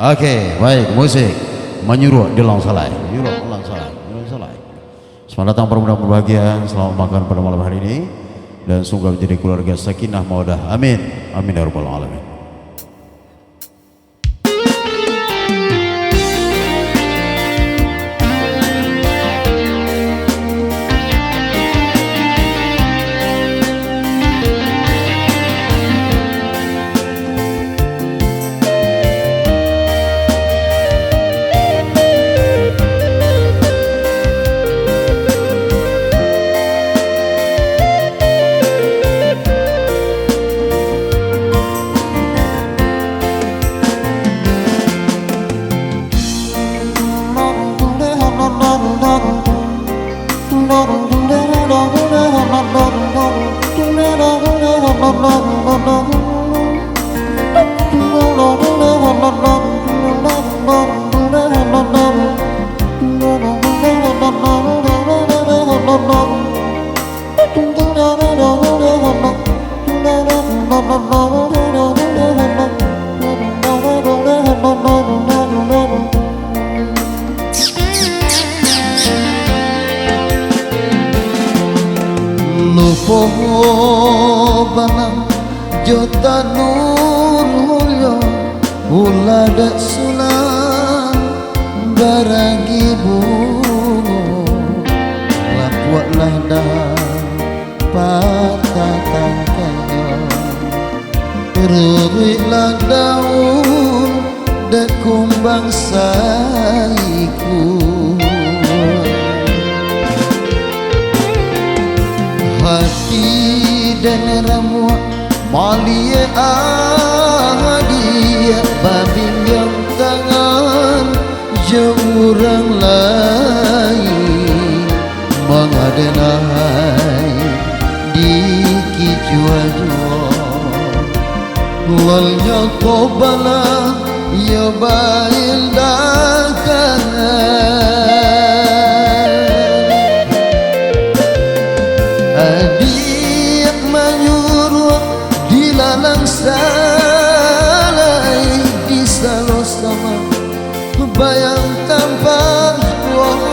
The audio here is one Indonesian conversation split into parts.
Oke, baik, musik menyuruh di long salai, menyuruh long salai, long salai. Selamat datang para muda berbahagia, selamat makan pada malam hari ini dan semoga menjadi keluarga sakinah mawaddah. Amin, amin ya rabbal alamin. Lupo banang jota nur hulyo ulada sunan baragi bungo lapuatlah dah patah tangkanya ruruilah daun dan kumbang saiku hati dan ramuan malia hadiah babing yang tangan jauh lain mengadenai di kijua-jua lalnya tobala ya bail dakangan adik menyuruh dilalang salai di salo sama bayang tanpa uang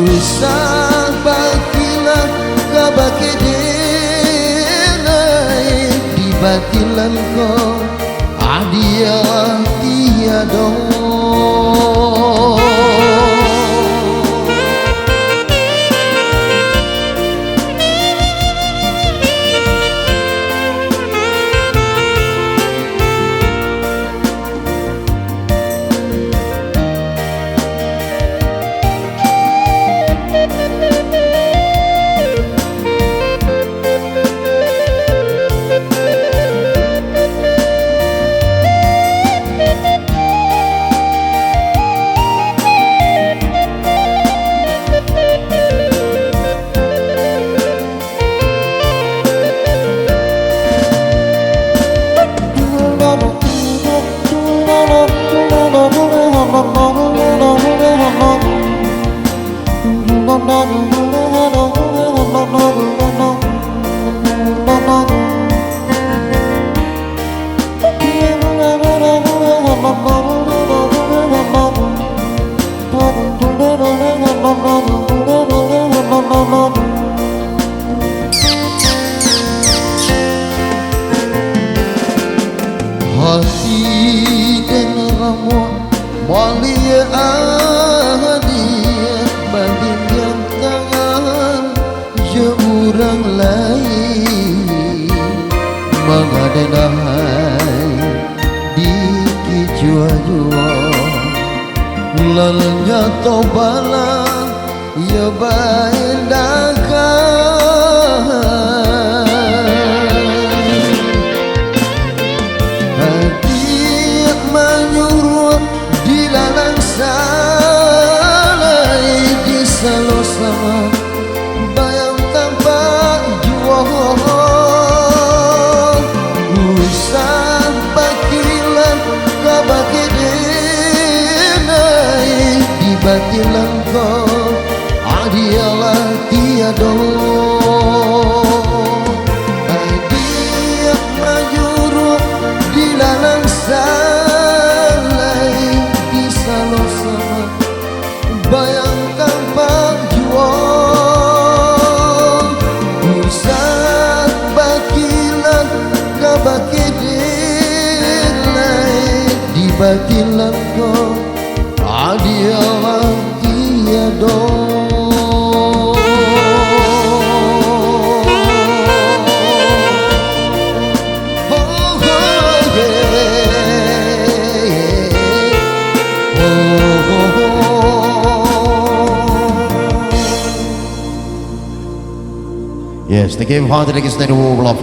usah bakilah kabake denai di batilan kau adia tiada hati dan ramuan malia hadiah babing yang tangan jauh lain mengadenai di kijua-jua lalnya tobala ya bail dakangan adik menyuruh dilalang salai di salo sama bayang tanpa juang usah bakilan kabake denai di batilan kau adialah tiada adik menyuruh dilalang salai batilan kau adialah tiada. Yes, the game hard against the World of